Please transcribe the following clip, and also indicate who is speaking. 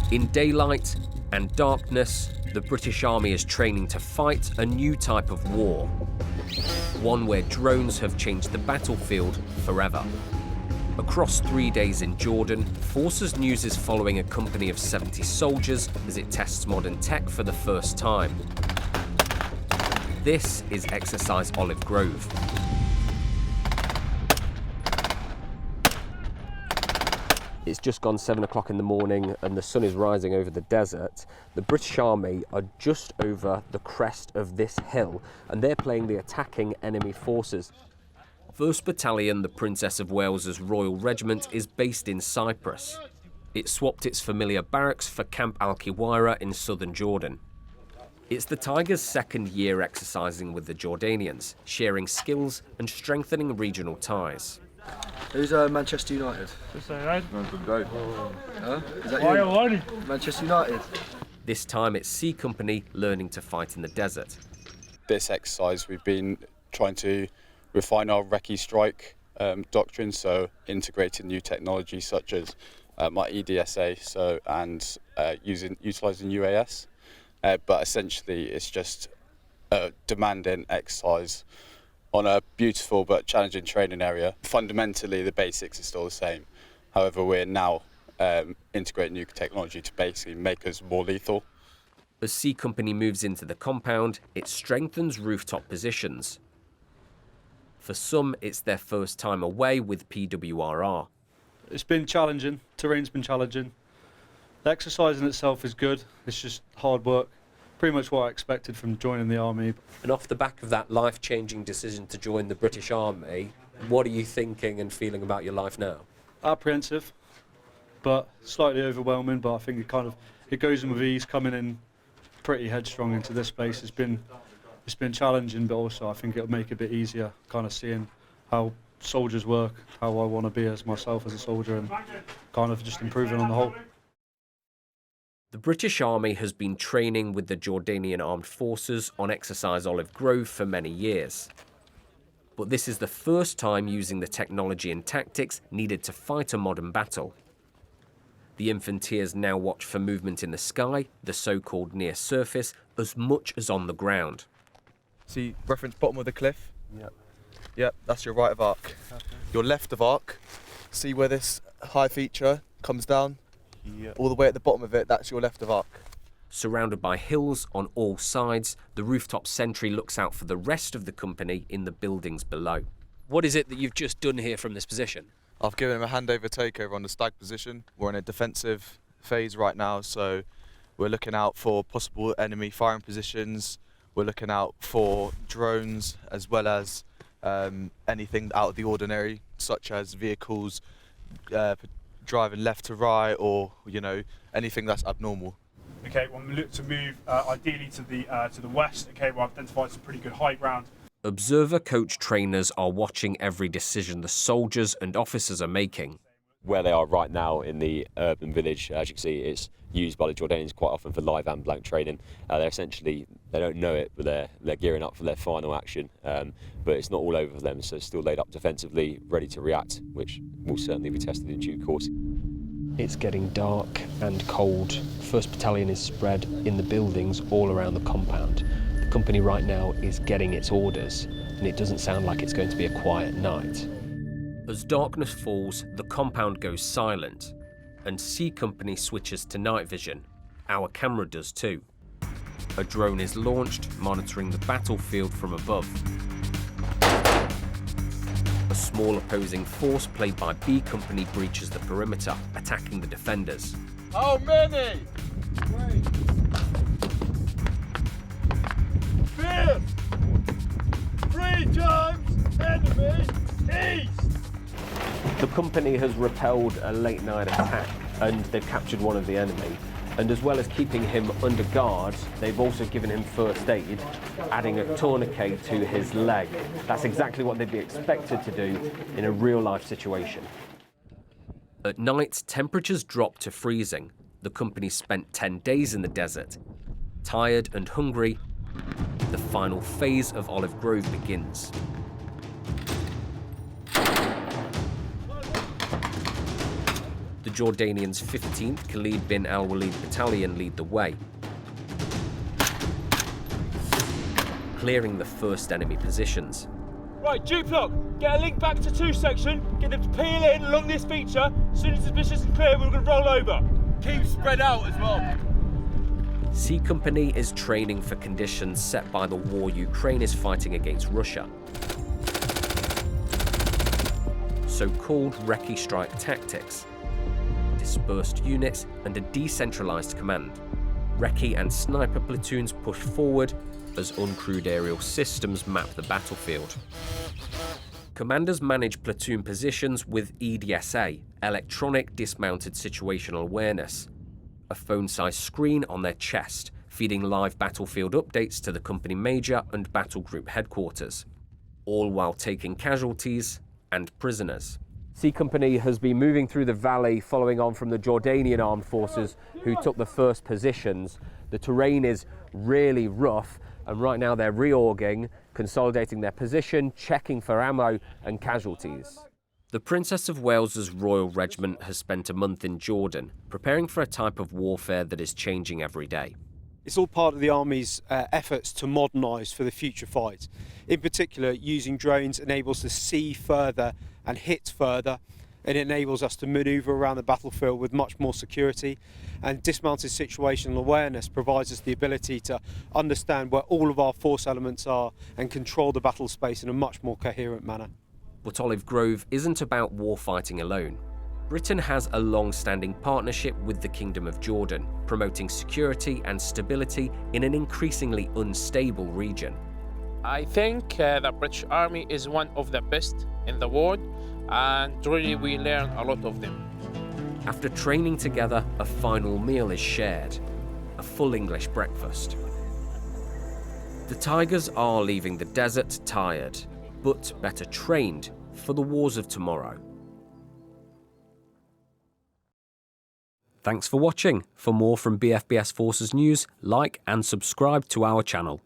Speaker 1: In daylight and darkness, the British Army is training to fight a new type of war. One where drones have changed the battlefield forever. Across 3 days in Jordan, Forces News is following a company of 70 soldiers as it tests modern tech for the first time. This is Exercise Olive Grove. It's just gone 7 o'clock in the morning and the sun is rising over the desert. The British Army are just over the crest of this hill and they're playing the attacking enemy forces. 1st Battalion, the Princess of Wales's Royal Regiment, is based in Cyprus. It swapped its familiar barracks for Camp Al-Qwayrah in southern Jordan. It's the Tigers' second year exercising with the Jordanians, sharing skills and strengthening regional ties.
Speaker 2: Who's Manchester United? Is that you?
Speaker 3: Al-Walid.
Speaker 2: Manchester United.
Speaker 1: This time it's C Company learning to fight in the desert.
Speaker 4: This exercise we've been trying to refine our recce strike doctrine, so integrating new technology such as my EDSA, and utilising UAS. But essentially it's just a demanding exercise on a beautiful but challenging training area. Fundamentally the basics are still the same. However, we're now integrating new technology to basically make us more lethal.
Speaker 1: As C Company moves into the compound, it strengthens rooftop positions. For some, it's their first time away with PWRR.
Speaker 3: It's been challenging, terrain's been challenging. The exercise in itself is good, it's just hard work. Pretty much what I expected from joining the army.
Speaker 1: And off the back of that life-changing decision to join the British Army, what are you thinking and feeling about your life now?
Speaker 3: Apprehensive, but slightly overwhelming, but I think it goes in with ease. Coming in pretty headstrong into this place, it's been challenging, but also I think it'll make it a bit easier, kind of seeing how soldiers work, how I want to be as myself as a soldier, and kind of just improving on the whole.
Speaker 1: The British Army has been training with the Jordanian Armed Forces on Exercise Olive Grove for many years. But this is the first time using the technology and tactics needed to fight a modern battle. The Infanteers now watch for movement in the sky, the so-called near surface, as much as on the ground.
Speaker 5: See, reference bottom of the cliff? Yep, that's your right of arc. Okay. Your left of arc, see where this high feature comes down? All the way at the bottom of it, that's your left of arc.
Speaker 1: Surrounded by hills on all sides, the rooftop sentry looks out for the rest of the company in the buildings below. What is it that you've just done here from this position?
Speaker 5: I've given him a handover takeover on the stag position. We're in a defensive phase right now, so we're looking out for possible enemy firing positions. We're looking out for drones as well as anything out of the ordinary, such as vehicles driving left to right, or anything that's abnormal.
Speaker 6: Okay, well, we look to move ideally to the west. Okay, we've identified some pretty good high ground.
Speaker 1: Observer coach trainers are watching every decision the soldiers and officers are making.
Speaker 7: Where they are right now in the urban village, as you can see, it's used by the Jordanians quite often for live and blank training. They don't know it, but they're gearing up for their final action. But it's not all over for them, so it's still laid up defensively, ready to react, which will certainly be tested in due course.
Speaker 1: It's getting dark and cold. 1st Battalion is spread in the buildings all around the compound. The company right now is getting its orders, and it doesn't sound like it's going to be a quiet night. As darkness falls, the compound goes silent, and C Company switches to night vision. Our camera does too. A drone is launched, monitoring the battlefield from above. A small opposing force played by B Company breaches the perimeter, attacking the defenders.
Speaker 5: How many? 3 times enemy east!
Speaker 1: The company has repelled a late night attack and they've captured one of the enemy. And as well as keeping him under guard, they've also given him first aid, adding a tourniquet to his leg. That's exactly what they'd be expected to do in a real-life situation. At night, temperatures drop to freezing. The company spent 10 days in the desert. Tired and hungry, the final phase of Olive Grove begins. The The Jordanians' 15th Khalid bin Al-Walid Battalion lead the way, clearing the first enemy positions.
Speaker 8: Right, Duplock, get a link back to 2 section, get them to peel in along this feature. As soon as the position's clear, we're going to roll over. Keep spread out as well.
Speaker 1: C Company is training for conditions set by the war Ukraine is fighting against Russia. So-called recce strike tactics, dispersed units and a decentralized command. Recce and sniper platoons push forward as uncrewed aerial systems map the battlefield. Commanders manage platoon positions with EDSA, Electronic Dismounted Situational Awareness, a phone-sized screen on their chest, feeding live battlefield updates to the company major and battle group headquarters, all while taking casualties and prisoners. C Company has been moving through the valley following on from the Jordanian armed forces who took the first positions. The terrain is really rough, and right now they're reorging, consolidating their position, checking for ammo and casualties. The Princess of Wales's Royal Regiment has spent a month in Jordan, preparing for a type of warfare that is changing every day.
Speaker 9: It's all part of the Army's efforts to modernise for the future fight. In particular, using drones enables us to see further and hit further. It enables us to manoeuvre around the battlefield with much more security, and dismounted situational awareness provides us the ability to understand where all of our force elements are and control the battle space in a much more coherent manner.
Speaker 1: But Olive Grove isn't about warfighting alone. Britain has a long-standing partnership with the Kingdom of Jordan, promoting security and stability in an increasingly unstable region.
Speaker 10: I think the British Army is one of the best in the world, and really we learn a lot of them.
Speaker 1: After training together, a final meal is shared, a full English breakfast. The Tigers are leaving the desert tired, but better trained for the wars of tomorrow. Thanks for watching. For more from BFBS Forces News, like and subscribe to our channel.